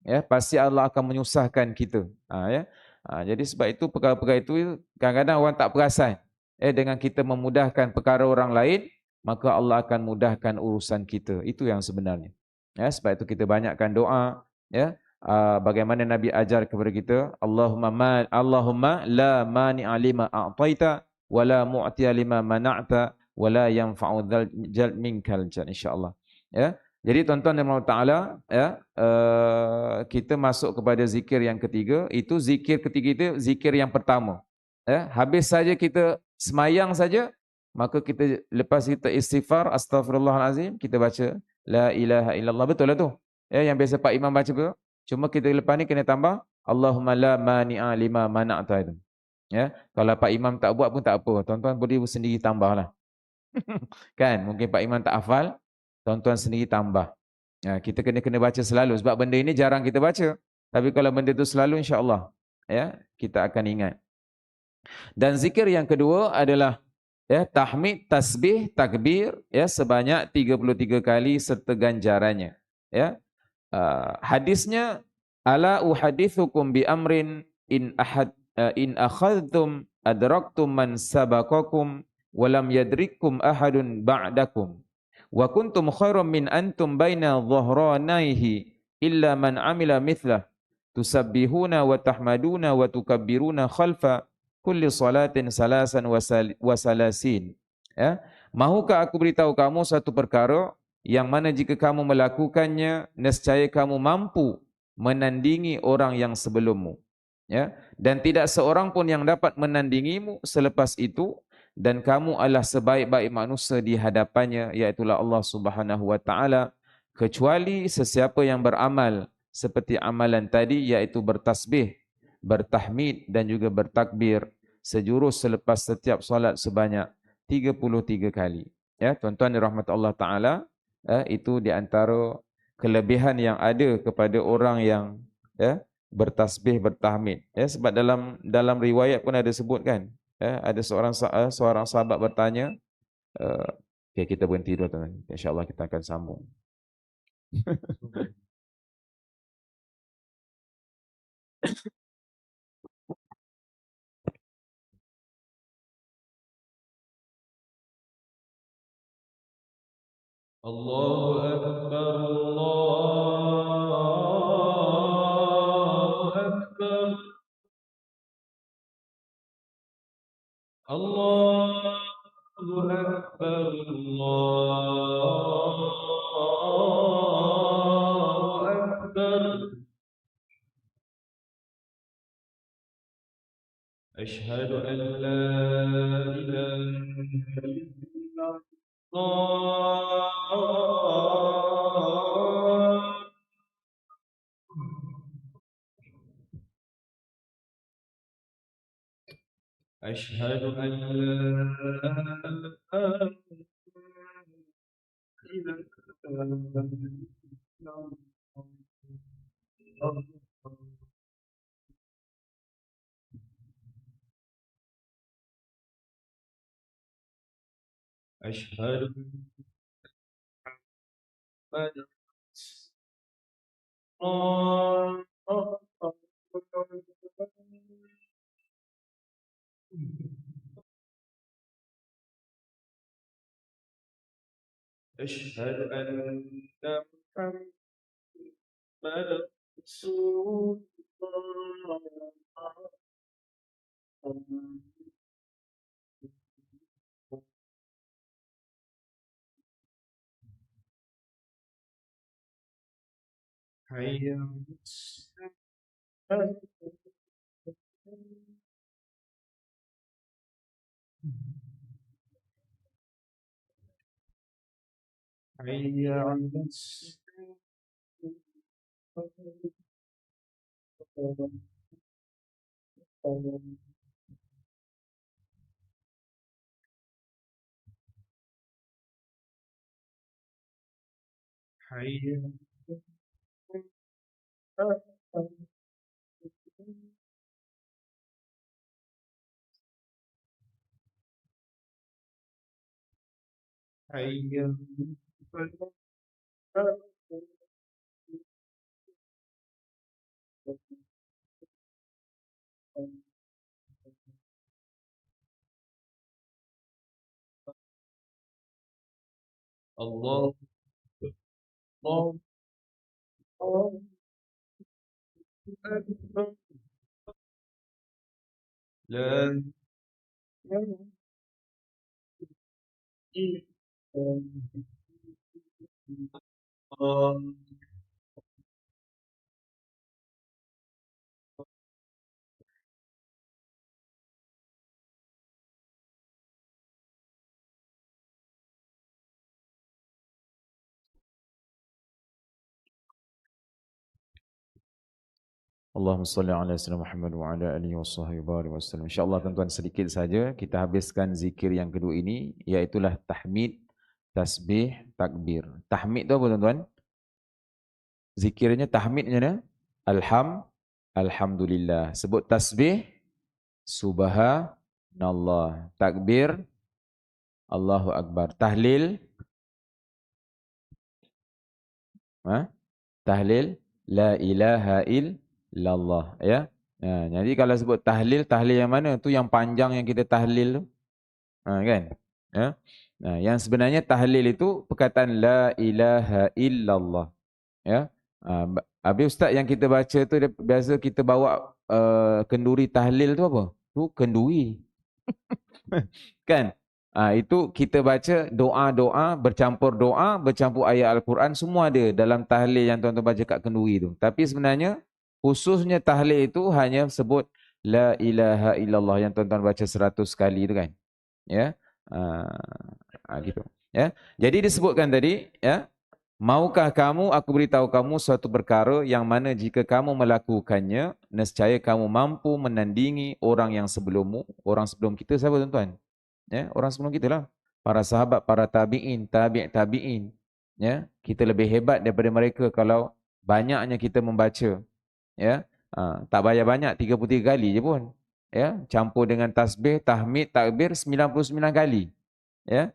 Ya, pasti Allah akan menyusahkan kita. Ya. Jadi sebab itu perkara-perkara itu kadang-kadang orang tak perasan. Dengan kita memudahkan perkara orang lain, maka Allah akan mudahkan urusan kita. Itu yang sebenarnya. Ya, sebab itu kita banyakkan doa, ya. Bagaimana Nabi ajar kepada kita, Allahumma la mani'a lima a'taita wa la mu'tiya lima mana'ta wa la yanfa'u dzal minkal jadd, insyaallah. Ya. Jadi tuan-tuan dan Allah Taala, ya, kita masuk kepada zikir yang ketiga. Itu zikir ketiga itu zikir yang pertama. Ya, habis saja kita semayang saja, maka kita lepas kita istighfar astaghfirullahalazim, kita baca la ilaha illallah. Betul lah tu. Ya, yang biasa Pak Imam baca betul. Cuma kita lepas ni kena tambah Allahumma la mani'a lima mana'ta itu. Ya, kalau Pak Imam tak buat pun tak apa. Tuan-tuan boleh sendiri tambahlah. Kan, mungkin Pak Imam tak hafal, tuan-tuan sendiri tambah. Ya, kita kena baca selalu sebab benda ini jarang kita baca. Tapi kalau benda itu selalu, insya-Allah ya, kita akan ingat. Dan zikir yang kedua adalah ya, tahmid, tasbih, takbir ya sebanyak 33 kali serta ganjarannya. Ya. Hadisnya, ala uhadithukum bi amrin in akhadtum adraktum man sabaqakum wa lam yadrikkum ahadun ba'dakum wa kuntum khairan min antum baina dhahranaihi illa man amila mithlah tusabbihuna wa tahmaduna wa tukabbiruna khalfa kulli salatin salasan wa salasin. Ya. Mahukah aku beritahu kamu satu perkara yang mana jika kamu melakukannya, nescaya kamu mampu menandingi orang yang sebelummu. Ya. Dan tidak seorang pun yang dapat menandingimu selepas itu, dan kamu adalah sebaik-baik manusia di hadapannya, iaitulah Allah Subhanahu wa taala, kecuali sesiapa yang beramal seperti amalan tadi, iaitu bertasbih, bertahmid dan juga bertakbir sejurus selepas setiap solat sebanyak 33 kali. Ya, tuan-tuan dirahmati Allah taala, itu di antara kelebihan yang ada kepada orang yang ya bertasbih, bertahmid. Ya, sebab dalam riwayat pun ada sebutkan, ya, ada seorang sahabat bertanya, okay, kita berhenti dulu tuan. Insya-Allah kita akan sambung. Allahu Akbar, Allahu Akbar, Allahu Akbar, Allahu Akbar. أشهد أن لا إله إلا الله. أشهد أن لا إله إلا الله. أشهد أن محمدا رسول الله. أشهد أن محمدا رسول الله. حي على الصلاة. حي على الصلاة. حي على حي على الله. الله أكبر. لا إله إلا الله. Allahumma salli ala sayyidina Muhammad wa ala alihi washabihi wasallam. Insyaallah tuan-tuan, sedikit saja kita habiskan zikir yang kedua ini, iaitulah tahmid, tasbih, takbir. Tahmid tu apa tuan-tuan? Zikirnya tahmidnya Alhamdulillah. Sebut tasbih, subhanallah. Takbir, Allahu Akbar. Tahlil, tahlil, la ilaha illallah. Ya. Jadi kalau sebut tahlil, tahlil yang mana? Tu yang panjang yang kita tahlil tu. Kan? Ya. Yang sebenarnya tahlil itu perkataan la ilaha illallah. Ya. Habis ustaz yang kita baca tu biasa kita bawa kenduri tahlil tu apa? Tu kenduri. Kan? Itu kita baca doa-doa, bercampur ayat Al-Quran, semua ada dalam tahlil yang tuan-tuan baca kat kenduri tu. Tapi sebenarnya, khususnya tahlil itu hanya sebut La ilaha illallah yang tuan-tuan baca 100 kali tu kan. Ya, gitu. Ya, jadi disebutkan tadi, ya, maukah kamu aku beritahu kamu suatu perkara yang mana jika kamu melakukannya, nescaya kamu mampu menandingi orang yang sebelummu. Orang sebelum kita siapa tuan-tuan? Ya, orang sebelum kita lah. Para sahabat, para tabi'in, tabi'in. Ya, kita lebih hebat daripada mereka kalau banyaknya kita membaca. Ya, tak bayar banyak, 33 kali je pun. Ya, campur dengan tasbih, tahmid, takbir 99 kali. Ya,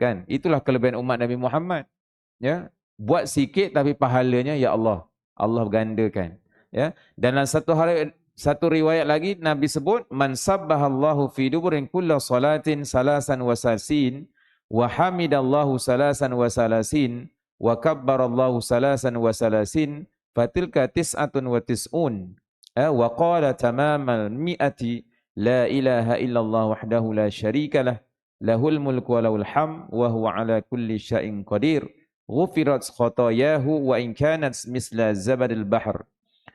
kan? Itulah kelebihan umat Nabi Muhammad. Ya, buat sikit tapi pahalanya ya Allah, Allah gandakan. Ya, dan dalam satu riwayat lagi Nabi sebut man sabbahallahu fi duburin kulla salatin salasan wa salsin wa hamidallahu salasan wa salasin wa kabbarallahu salasan wa salasin fatilka tis'atun wa tis'un wa qala tamamal mi'ati la ilaha illallah wahdahu la syarikalah lahul mulku wa lahul ham wa huwa ala kulli syai'in qadir ghufirat khatayahu wa in kanat misla zabadil bahr.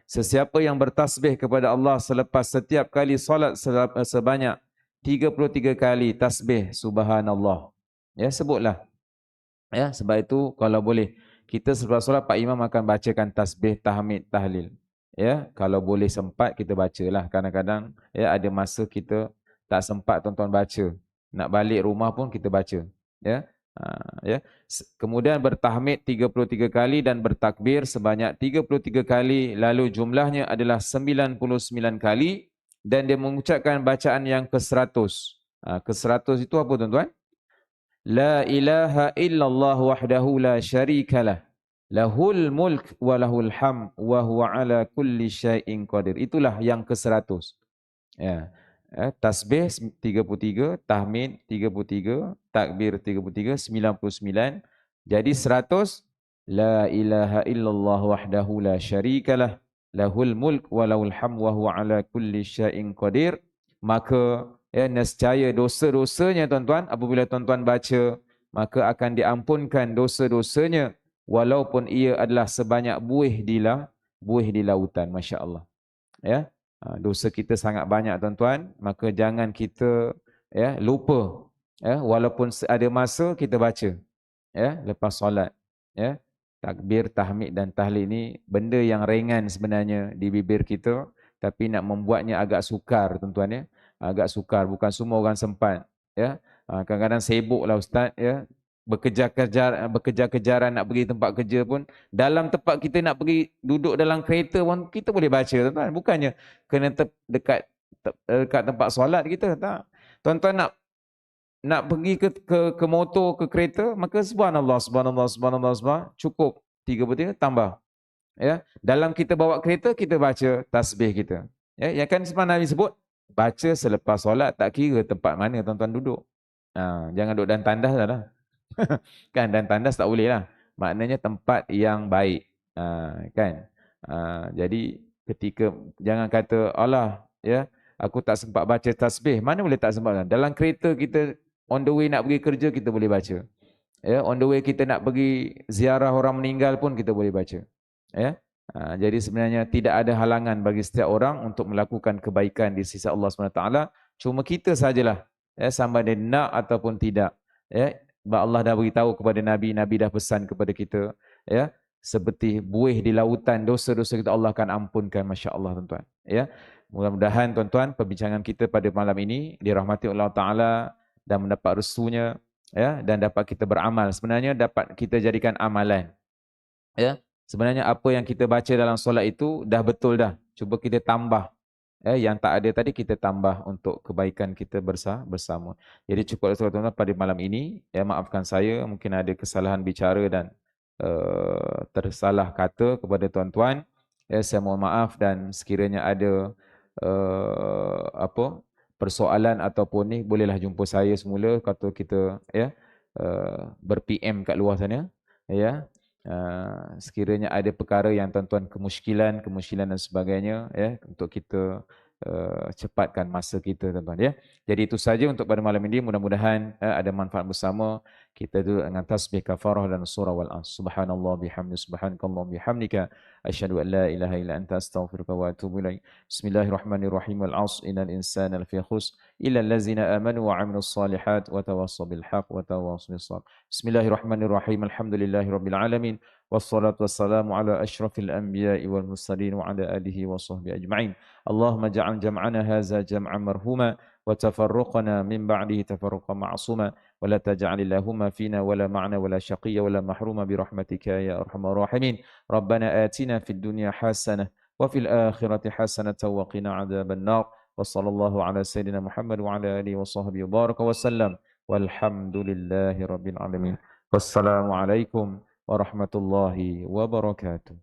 Sesiapa yang bertasbih kepada Allah selepas setiap kali solat sebanyak 33 kali tasbih subhanallah. Ya, sebutlah. Ya, sebab itu kalau boleh kita selepas solat Pak Imam akan bacakan tasbih, tahmid, tahlil. Ya, kalau boleh sempat kita bacalah. Kadang-kadang ya ada masa kita tak sempat tuan-tuan baca. Nak balik rumah pun kita baca. Ya. Ya. Kemudian bertahmid 33 kali dan bertakbir sebanyak 33 kali, lalu jumlahnya adalah 99 kali dan dia mengucapkan bacaan yang ke-100. Ke-100 itu apa tuan-tuan? La ilaha illallah wahdahu la syarikalah lahul mulk wa lahul ham wa huwa ala kulli syai'in qadir. Itulah yang ke-100. Ya. Tasbih 33, tahmid 33, takbir 33, 99. Jadi 100. La ilaha illallah wahdahu la syarikalah lahul mulk wa lahul ham wa huwa ala kulli syai'in qadir. Maka ya, nescaya dosa-dosanya tuan-tuan apabila tuan-tuan baca, maka akan diampunkan dosa-dosanya walaupun ia adalah sebanyak buih di lautan. Masya-Allah. Ya. Dosa kita sangat banyak tuan-tuan, maka jangan kita ya lupa, ya, walaupun ada masa kita baca, ya, lepas solat. Ya. Takbir, tahmid dan tahlil ini benda yang ringan sebenarnya di bibir kita, tapi nak membuatnya agak sukar tuan-tuan, ya. Agak sukar, bukan semua orang sempat, ya. Kadang-kadang sibuklah ustaz, ya. Berkejar-kejaran nak pergi tempat kerja pun, dalam tempat kita nak pergi duduk dalam kereta pun kita boleh baca tuan-tuan. Bukannya kena dekat tempat solat kita, tak. Tuan-tuan nak pergi ke motor, ke kereta, maka subhanallah subhanallah subhanallah subhanallah cukup 33 tambah. Ya, dalam kita bawa kereta kita baca tasbih kita. Ya, yang kan sebab Nabi sebut baca selepas solat, tak kira tempat mana tuan-tuan duduk. Jangan duduk dan tandas lah. Kan, dan tandas tak boleh lah. Maknanya tempat yang baik. Kan. Jadi ketika jangan kata Allah, ya, aku tak sempat baca tasbih. Mana boleh tak sempat? Dalam kereta kita on the way nak pergi kerja kita boleh baca. Ya, on the way kita nak pergi ziarah orang meninggal pun kita boleh baca. Ya. Jadi sebenarnya tidak ada halangan bagi setiap orang untuk melakukan kebaikan di sisi Allah SWT. Cuma kita sajalah, ya, sama ada nak ataupun tidak. Ya. Allah dah beritahu kepada Nabi, Nabi dah pesan kepada kita, ya, seperti buih di lautan, dosa-dosa kita Allah akan ampunkan, masya-Allah tuan-tuan. Ya, mudah-mudahan tuan-tuan perbincangan kita pada malam ini dirahmati Allah Taala dan mendapat restunya, ya, dan dapat kita beramal. Sebenarnya dapat kita jadikan amalan, ya. Sebenarnya apa yang kita baca dalam solat itu dah betul dah. Cuba kita tambah. Yang tak ada tadi kita tambah untuk kebaikan kita bersama. Jadi cukup tuan-tuan pada malam ini. Maafkan saya mungkin ada kesalahan bicara dan tersalah kata kepada tuan-tuan. Saya mohon maaf dan sekiranya ada apa persoalan ataupun ni bolehlah jumpa saya semula kata kita ber-PM kat luar sana ya. Sekiranya ada perkara yang tuan-tuan kemusykilan dan sebagainya untuk kita cepatkan masa kita tuan-tuan ya. Jadi itu saja untuk pada malam ini, mudah-mudahan ada manfaat bersama kita tu dengan tasbih kafarah dan surah wal as. Subhanallah bihamdi subhanakallah bihamdika asyhadu an la ilaha illa anta astaghfiruka wa atubu ilaik. Bismillahirrahmanirrahim. Wal as innal insana lafi khusr illa allazina amanu wa amilus solihat wa tawassaw bil haqq wa tawassaw bis sabr. Bismillahirrahmanirrahim. Alhamdulillahirabbil alamin. Wassalatu wassalamu ala asyrafil anbiya'i wal mursalin wa ala alihi wa sahbihi ajma'in. اللهم اجعل جمعنا هذا جمعا مرحوما وتفرقنا من بعده تفرقا معصوما ولا تجعل اللهم فينا ولا معنا ولا شقيا ولا محروما برحمتك يا أرحم الراحمين. ربنا آتنا في الدنيا حسنة وفي الآخرة حسنة وقنا عذاب النار. وصلى الله على سيدنا محمد وعلى آله وصحبه وبارك وسلم والحمد لله رب العالمين. والسلام عليكم ورحمة الله وبركاته.